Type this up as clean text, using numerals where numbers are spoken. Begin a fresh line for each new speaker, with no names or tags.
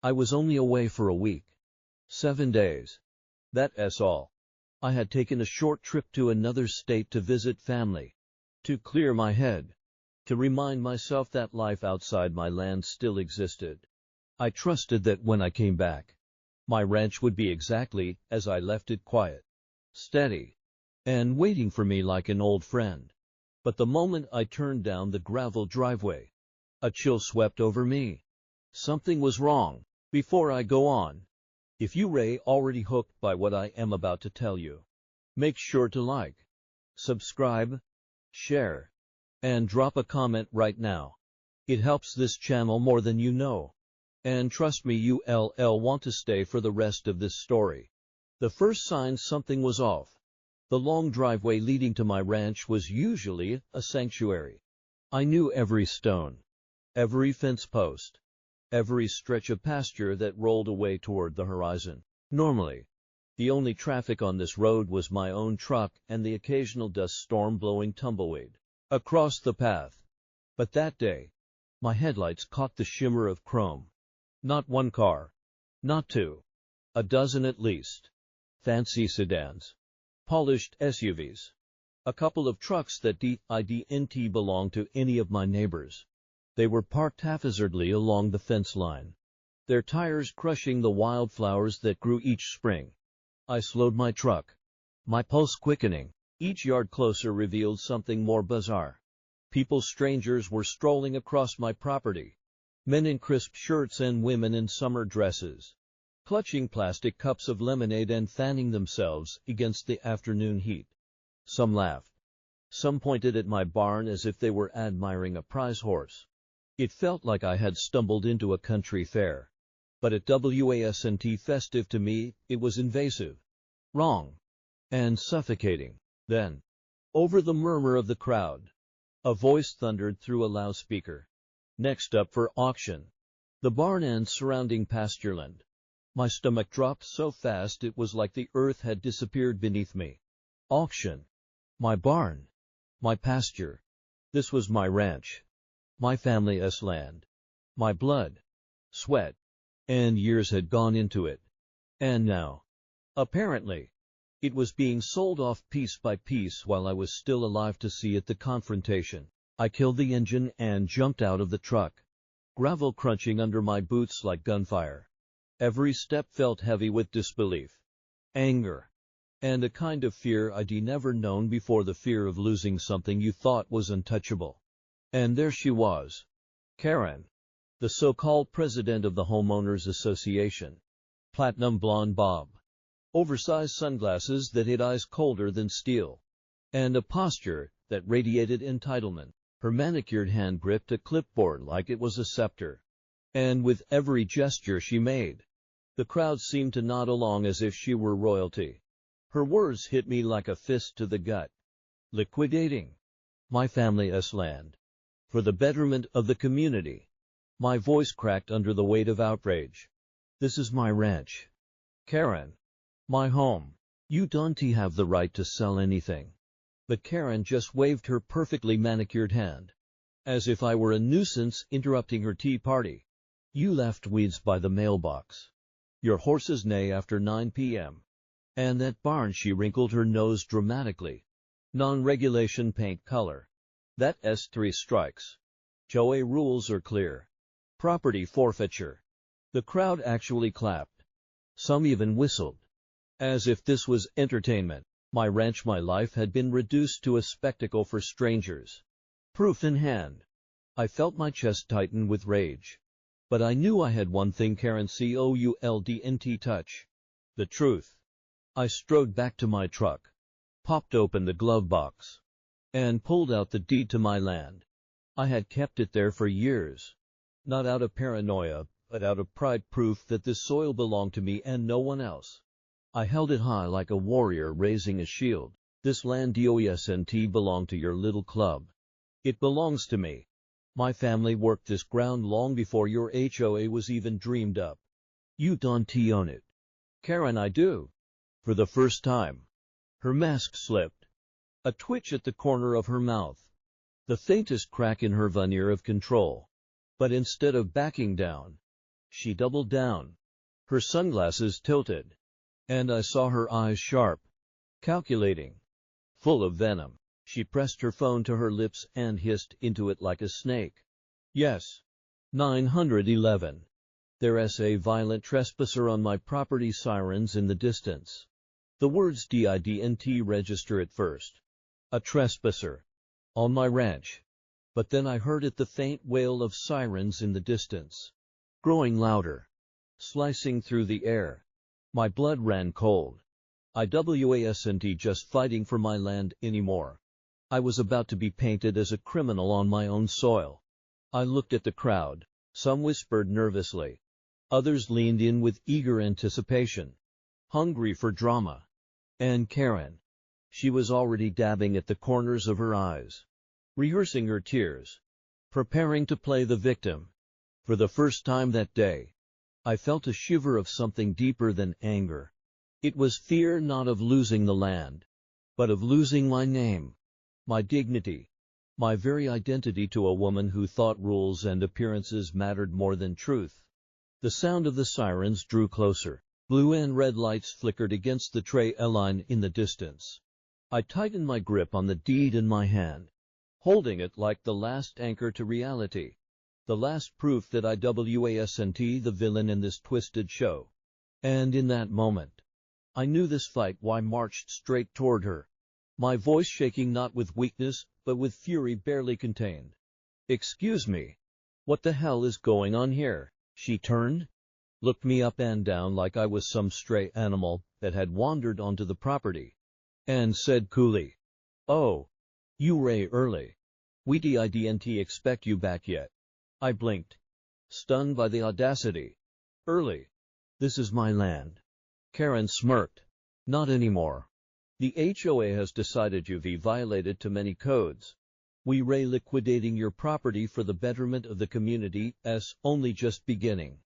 I was only away for a week. 7 days. That's all. I had taken a short trip to another state to visit family. To clear my head. To remind myself that life outside my land still existed. I trusted that when I came back, my ranch would be exactly as I left it, quiet, steady, and waiting for me like an old friend. But the moment I turned down the gravel driveway, a chill swept over me. Something was wrong. Before I go on, if you are already hooked by what I am about to tell you, make sure to like, subscribe, share, and drop a comment right now. It helps this channel more than you know. And trust me, you'll want to stay for the rest of this story. The first sign something was off. The long driveway leading to my ranch was usually a sanctuary. I knew every stone, every fence post, every stretch of pasture that rolled away toward the horizon. Normally, the only traffic on this road was my own truck and the occasional dust storm blowing tumbleweed across the path. But that day, my headlights caught the shimmer of chrome. Not one car, not two, a dozen at least. Fancy sedans, polished SUVs, a couple of trucks that didn't belong to any of my neighbors. They were parked haphazardly along the fence line, their tires crushing the wildflowers that grew each spring. I slowed my truck, my pulse quickening. Each yard closer revealed something more bizarre. People, strangers, were strolling across my property. Men in crisp shirts and women in summer dresses, clutching plastic cups of lemonade and fanning themselves against the afternoon heat. Some laughed. Some pointed at my barn as if they were admiring a prize horse. It felt like I had stumbled into a country fair. But at wasn't festive to me, it was invasive, wrong, and suffocating. Then, over the murmur of the crowd, a voice thundered through a loudspeaker. Next up for auction, the barn and surrounding pastureland. My stomach dropped so fast it was like the earth had disappeared beneath me. Auction. My barn. My pasture. This was my ranch. My family's land. My blood, sweat, and years had gone into it. And now, apparently, it was being sold off piece by piece while I was still alive to see it. The confrontation. I killed the engine and jumped out of the truck, gravel crunching under my boots like gunfire. Every step felt heavy with disbelief, anger, and a kind of fear I'd never known before, the fear of losing something you thought was untouchable. And there she was, Karen, the so-called president of the Homeowners Association. Platinum blonde bob, oversized sunglasses that hid eyes colder than steel, and a posture that radiated entitlement. Her manicured hand gripped a clipboard like it was a scepter. And with every gesture she made, the crowd seemed to nod along as if she were royalty. Her words hit me like a fist to the gut. Liquidating my family's land for the betterment of the community. My voice cracked under the weight of outrage. This is my ranch, Karen. My home. You don't have the right to sell anything. But Karen just waved her perfectly manicured hand, as if I were a nuisance interrupting her tea party. You left weeds by the mailbox. Your horses neigh after 9 p.m. And that barn, she wrinkled her nose dramatically. Non-regulation paint color. That's 3 strikes. HOA rules are clear. Property forfeiture. The crowd actually clapped. Some even whistled. As if this was entertainment. My ranch, my life had been reduced to a spectacle for strangers. Proof in hand. I felt my chest tighten with rage. But I knew I had one thing Karen couldn't touch. The truth. I strode back to my truck, popped open the glove box, and pulled out the deed to my land. I had kept it there for years. Not out of paranoia, but out of pride, proof that this soil belonged to me and no one else. I held it high like a warrior raising a shield. This land doesn't belong to your little club. It belongs to me. My family worked this ground long before your HOA was even dreamed up. You don't own it. Karen, I do. For the first time. Her mask slipped. A twitch at the corner of her mouth. The faintest crack in her veneer of control. But instead of backing down, She doubled down, her sunglasses tilted, and I saw her eyes sharp, calculating, full of venom. She pressed her phone to her lips and hissed into it like a snake. Yes. 911. There's a violent trespasser on my property, sirens in the distance. The words didn't register at first. A trespasser. On my ranch. But then I heard it, the faint wail of sirens in the distance. Growing louder. Slicing through the air. My blood ran cold. I wasn't just fighting for my land anymore. I was about to be painted as a criminal on my own soil. I looked at the crowd. Some whispered nervously. Others leaned in with eager anticipation, hungry for drama. And Karen. She was already dabbing at the corners of her eyes, rehearsing her tears, preparing to play the victim. For the first time that day, I felt a shiver of something deeper than anger. It was fear, not of losing the land, but of losing my name, my dignity, my very identity, to a woman who thought rules and appearances mattered more than truth. The sound of the sirens drew closer. Blue and red lights flickered against the tree line in the distance. I tightened my grip on the deed in my hand, holding it like the last anchor to reality, the last proof that I wasn't the villain in this twisted show. And in that moment, I knew this fight. I marched straight toward her, my voice shaking not with weakness, but with fury barely contained. Excuse me. What the hell is going on here? She turned, looked me up and down like I was some stray animal that had wandered onto the property, and said coolly, "Oh, you were early. We didn't expect you back yet." I blinked, stunned by the audacity. Early? This is my land. Karen smirked. Not anymore. The HOA has decided you've violated too many codes. We're liquidating your property for the betterment of the community, as only just beginning.